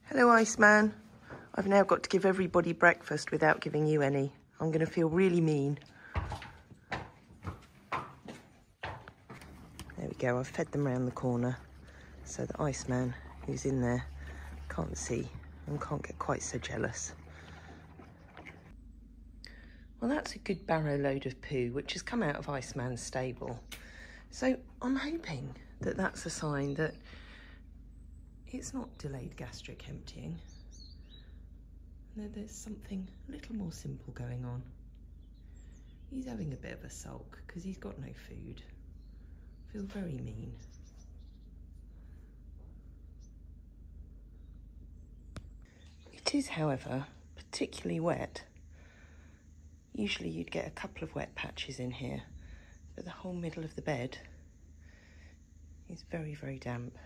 Hello, Iceman. I've now got to give everybody breakfast without giving you any. I'm going to feel really mean. There we go. I've fed them round the corner so that Iceman, who's in there, can't see and can't get quite so jealous. Well, that's a good barrow load of poo, which has come out of Iceman's stable. So I'm hoping that that's a sign that it's not delayed gastric emptying. There's something a little more simple going on. He's having a bit of a sulk because he's got no food. I feel very mean. It is, however, particularly wet. Usually you'd get a couple of wet patches in here, but the whole middle of the bed is very, very damp.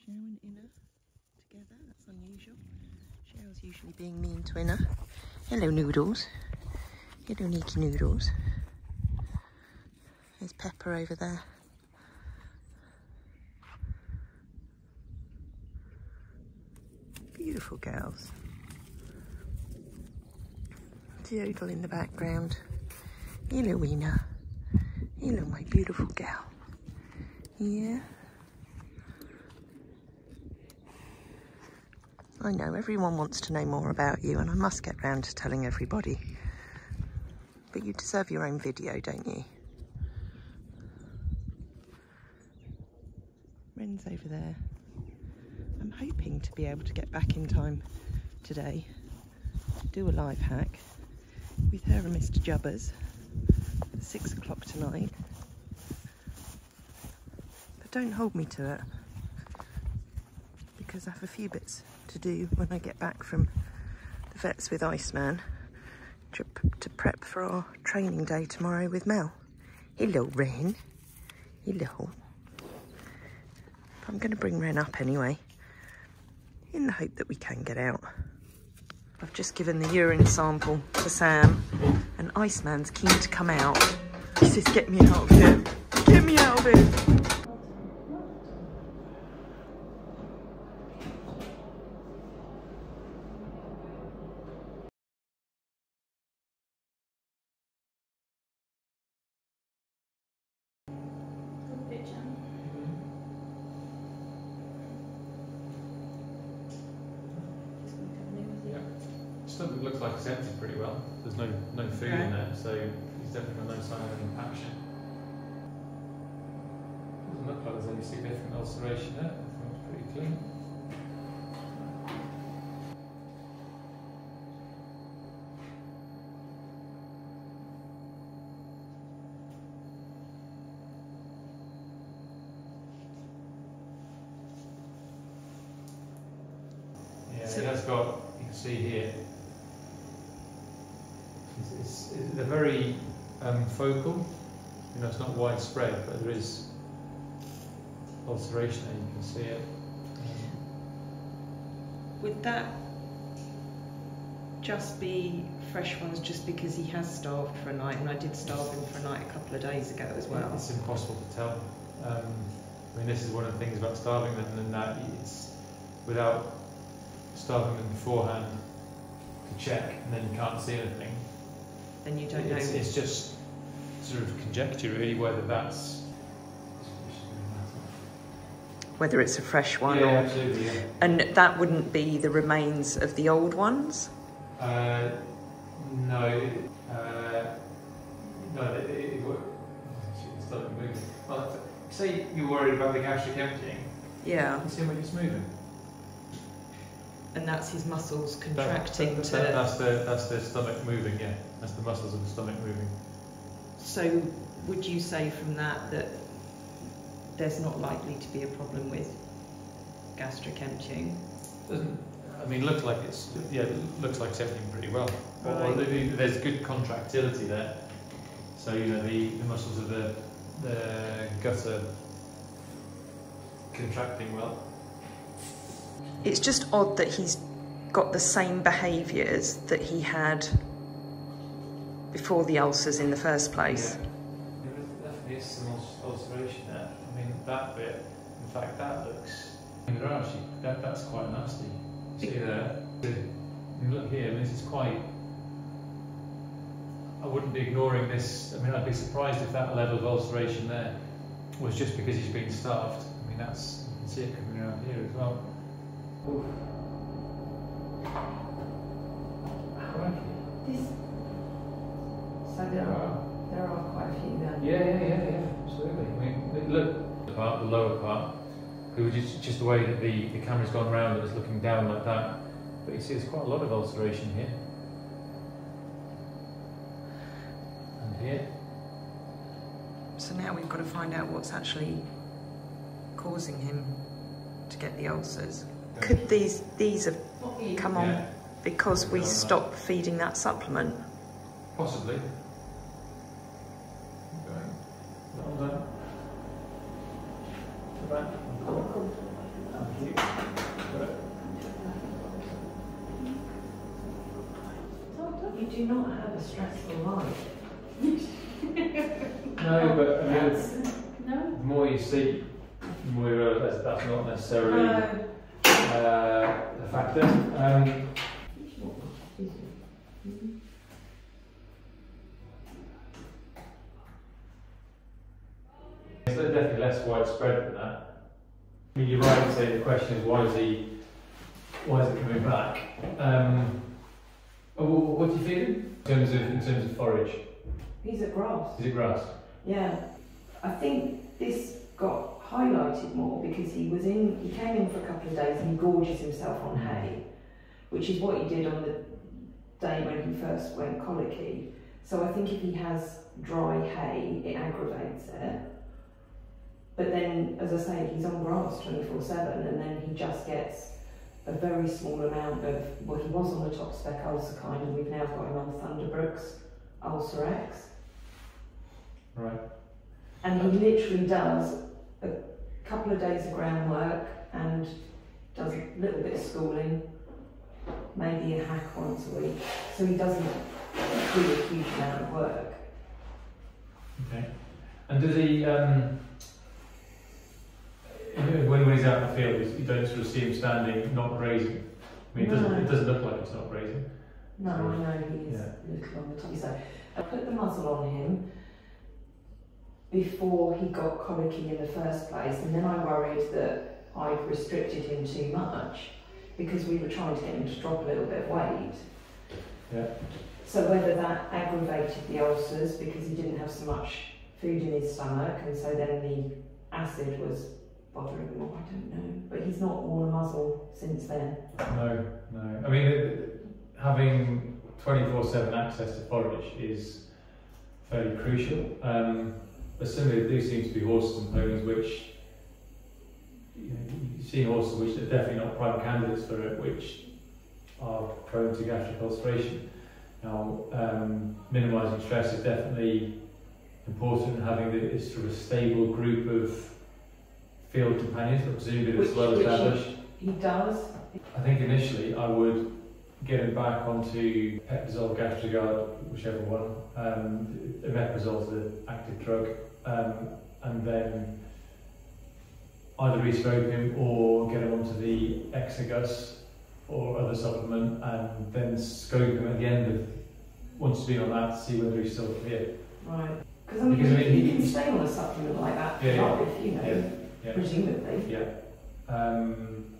Shao and Inna together, that's unusual. Shao's usually being mean to Inna. Hello, Noodles. Hello, Neeky Noodles. There's Pepper over there. Beautiful girls. Theodle in the background. Hello, Inna. Hello, my beautiful girl. Yeah. I know, everyone wants to know more about you, and I must get round to telling everybody. But you deserve your own video, don't you? Ren's over there. I'm hoping to be able to get back in time today, do a live hack with her and Mr. Jubbers at 6 o'clock tonight. But don't hold me to it, because I have a few bits to do when I get back from the vets with Iceman to prep for our training day tomorrow with Mel. Hello, Ren. Hello. I'm going to bring Ren up anyway, in the hope that we can get out. I've just given the urine sample to Sam, and Iceman's keen to come out. He says, get me out of here. Get me out of here. Stomach looks like it's empty pretty well. There's no food in there, so he's definitely got no sign of an impaction. Doesn't look like there's any significant ulceration there. It's pretty clean. Yeah, so he has got, you can see here, they're very focal. You know, it's not widespread, but there is ulceration there, you can see it. Would that just be fresh ones just because he has starved for a night? And I did starve him for a night a couple of days ago as well. It's impossible to tell. I mean, this is one of the things about starving them, and that it's without starving them beforehand to check, and then you can't see anything. Then you don't know. It's just sort of conjecture, really, whether that's whether it's a fresh one, yeah, or absolutely, yeah. And that wouldn't be the remains of the old ones. No. No. It started moving. Well, say you're worried about the gastric emptying. Yeah. You see when it's moving. And that's his muscles contracting that's the stomach moving, yeah. That's the muscles of the stomach moving. So would you say from that that there's not likely to be a problem with gastric emptying? I mean, looks like it's looks like it's emptying pretty well. Right. There's good contractility there. So you know the muscles of the gut are contracting well. It's just odd that he's got the same behaviours that he had before the ulcers in the first place. Yeah. There definitely is some ulceration there. I mean, that bit, in fact, that looks, I mean, actually, that's quite nasty. See there? And look here, I mean, this is quite, I wouldn't be ignoring this. I mean, I'd be surprised if that level of ulceration there was just because he's been starved. I mean, that's, you can see it coming around here as well. Oof. So there are quite a few there. Yeah, absolutely. I mean, look, the lower part, it was just the way that the camera's gone round and it's looking down like that. But you see there's quite a lot of ulceration here. And here. So now we've got to find out what's actually causing him to get the ulcers. Could these have come on because we stopped feeding that supplement? Possibly. Okay. Well done. Come back. Thank you. You do not have a stressful life. No, but I mean, the more you see, the more you realise that's not necessarily a factor. It's definitely less widespread than that. I mean, you're right to say the question is why is it coming back? What do you feel in terms of forage? He's at grass. Is it grass? Yeah, I think this got highlighted more because he came in for a couple of days and he gorges himself on hay, which is what he did on the day when he first went colicky. So I think if he has dry hay, it aggravates it. But then, as I say, he's on grass 24/7, and then he just gets a very small amount of, well, he was on the top spec ulcer kind, and we've now got him on Thunderbrooks Ulcer X. Right. And he literally does a couple of days of groundwork and does a little bit of schooling, maybe a hack once a week. So he doesn't do a huge amount of work. Okay. And does he, when he's out in the field, you don't sort of see him standing, not grazing? I mean, it doesn't look like it's not grazing. No, I know he is a little on the top. So I put the muzzle on him before he got colicky in the first place, and then I worried that I'd restricted him too much because we were trying to get him to drop a little bit of weight. Yeah. So whether that aggravated the ulcers because he didn't have so much food in his stomach, and so then the acid was bothering him, I don't know. But he's not worn a muzzle since then. No. I mean, having 24/7 access to forage is fairly crucial. But similarly, there do seem to be horses and ponies which, you've seen horses which are definitely not prime candidates for it, which are prone to gastric ulceration. Now, minimising stress is definitely important, and having this sort of stable group of field companions, but presumably that's well established. He does. I think initially I would get him back onto Peprazole, Gastrigard, whichever one. Omeprazole is the active drug, and then either re-scope him or get him onto the Exagus or other supplement, and then scope him at the end of, once he's been on that, to see whether he's still clear. Right. Because I mean, he can stay on a supplement like that for life, you know, presumably. Yeah.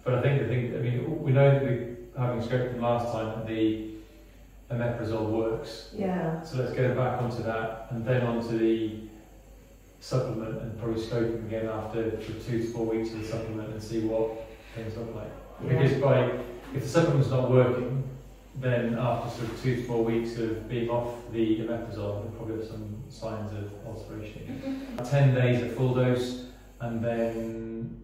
But I think, I mean, we know that having scoped him last time that the omeprazole works. Yeah. So let's get him back onto that, and then onto the supplement, and probably scope him again after 2 to 4 weeks of the supplement and see what things look like. Yeah. Because if the supplement's not working, then after sort of 2 to 4 weeks of being off the omeprazole, there'll probably have some signs of ulceration. 10 days at full dose, and then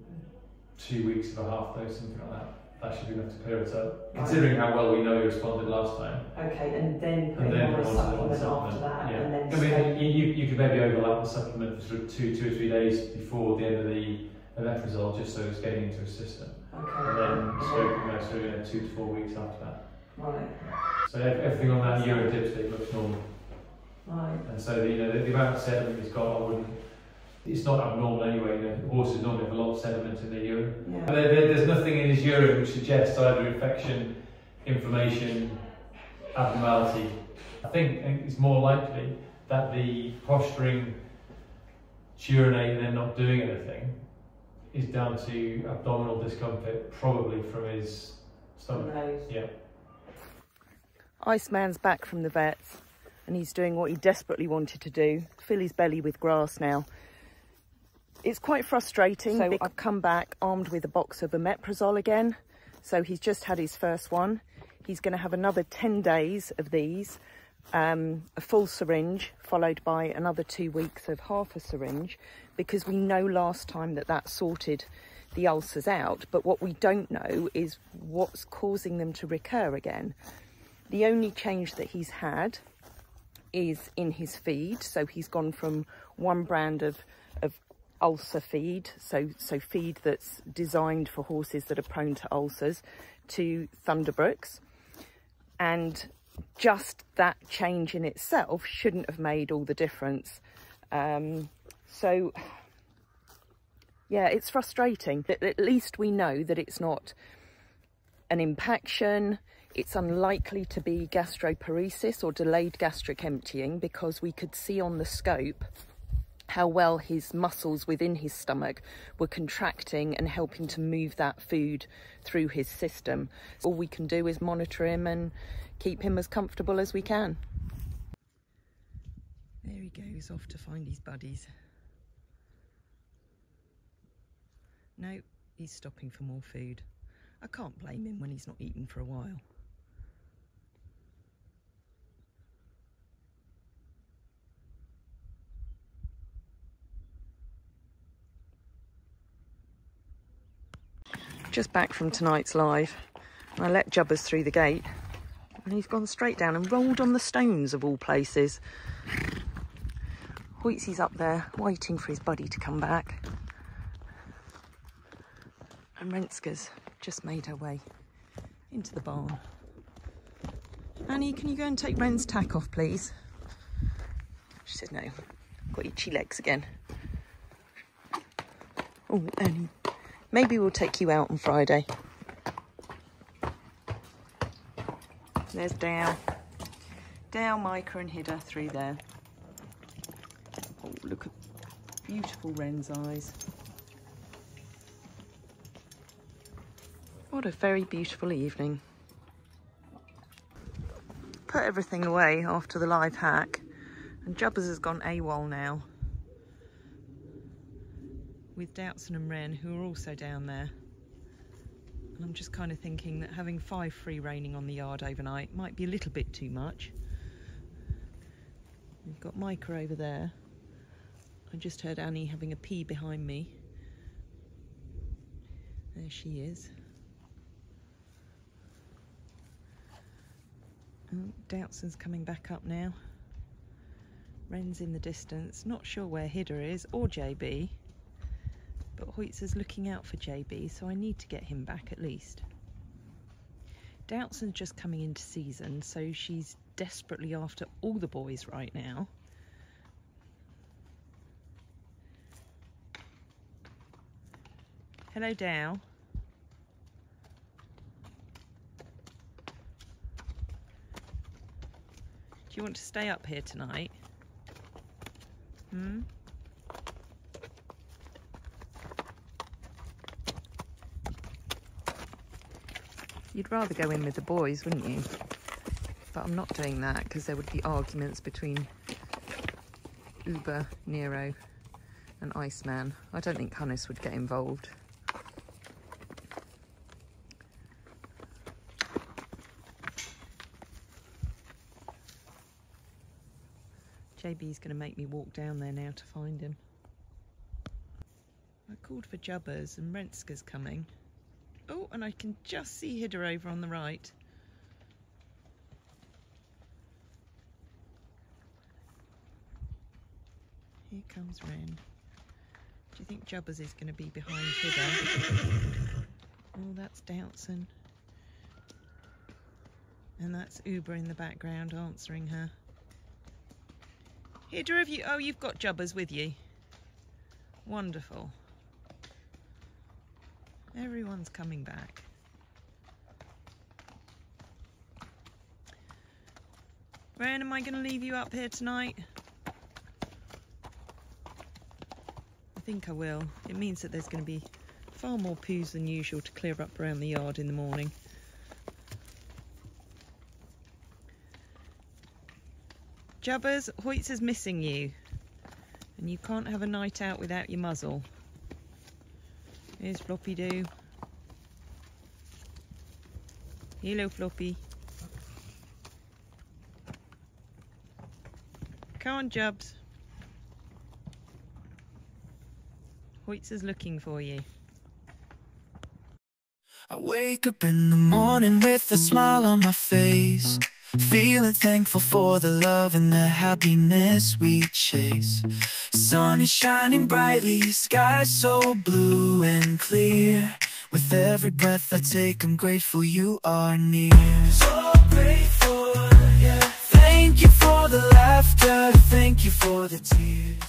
2 weeks of a half dose, something like that. That should be enough to clear it up, considering how well we know he responded last time. Okay, and then put him on a supplement after that, and then. I mean, you could maybe overlap the supplement for sort of 2 or 3 days before the end of the omeprazole, just so it's getting into his system. Okay. and then so 2 to 4 weeks after that. Right. So everything on that urine dipstick looks normal. Right. And so the amount of sediment he's got, it's not abnormal anyway. Horses normally have a lot of sediment in their urine. Yeah. There's nothing in his urine which suggests either infection, inflammation, abnormality. I think it's more likely that the posturing to urinate and then not doing anything is down to abdominal discomfort, probably from his stomach. Yeah. Iceman's back from the vets and he's doing what he desperately wanted to do, fill his belly with grass now. It's quite frustrating. So I've come back armed with a box of omeprazole again. So he's just had his first one. He's going to have another 10 days of these, a full syringe, followed by another 2 weeks of half a syringe, because we know last time that sorted the ulcers out. But what we don't know is what's causing them to recur again. The only change that he's had is in his feed. So he's gone from one brand of ulcer feed, so feed that's designed for horses that are prone to ulcers, to Thunderbrooks. And just that change in itself shouldn't have made all the difference. So yeah, it's frustrating. At least we know that it's not an impaction. It's unlikely to be gastroparesis or delayed gastric emptying, because we could see on the scope how well his muscles within his stomach were contracting and helping to move that food through his system. All we can do is monitor him and keep him as comfortable as we can. There he goes, off to find his buddies. No, he's stopping for more food. I can't blame him when he's not eaten for a while. Just back from tonight's live, I let Jubbers through the gate and he's gone straight down and rolled on the stones of all places. Hoytsy's up there waiting for his buddy to come back, and Renska's just made her way into the barn. Annie, can you go and take Ren's tack off, please? She said no. Got itchy legs again. Oh, Annie. Maybe we'll take you out on Friday. There's Dow. Dow, Micah and Hidda through there. Oh, look at beautiful Ren's eyes. What a very beautiful evening. Put everything away after the live hack, and Jubbers has gone AWOL now, with Doubtson and Wren, who are also down there. And I'm just kind of thinking that having 5 free reining on the yard overnight might be a little bit too much. We've got Micah over there. I just heard Annie having a pee behind me. There she is. Oh, Doubtson's coming back up now. Wren's in the distance. Not sure where Hidda is, or JB. But Hoyt's looking out for JB, so I need to get him back at least. Doubtson's just coming into season, so she's desperately after all the boys right now. Hello, Dow. Do you want to stay up here tonight? Hmm? You'd rather go in with the boys, wouldn't you? But I'm not doing that because there would be arguments between Uber, Nero and Iceman. I don't think Hannes would get involved. JB's going to make me walk down there now to find him. I called for Jubbers and Renska's coming. Oh, and I can just see Hidda over on the right. Here comes Wren. Do you think Jubbers is going to be behind Hidda? Oh, that's Doutzen. And that's Uber in the background answering her. Hidra, have you... Oh, you've got Jubbers with you. Wonderful. Everyone's coming back. Ren, am I going to leave you up here tonight? I think I will. It means that there's going to be far more poos than usual to clear up around the yard in the morning. Jubbers, Hoyts is missing you. And you can't have a night out without your muzzle. Here's Floppy Doo. Hello, Floppy. Come on, Jubbs. Hoyts is looking for you. I wake up in the morning with a smile on my face, feeling thankful for the love and the happiness we chase. Sun is shining brightly, sky so blue and clear. With every breath I take, I'm grateful you are near. So grateful, yeah. Thank you for the laughter, thank you for the tears.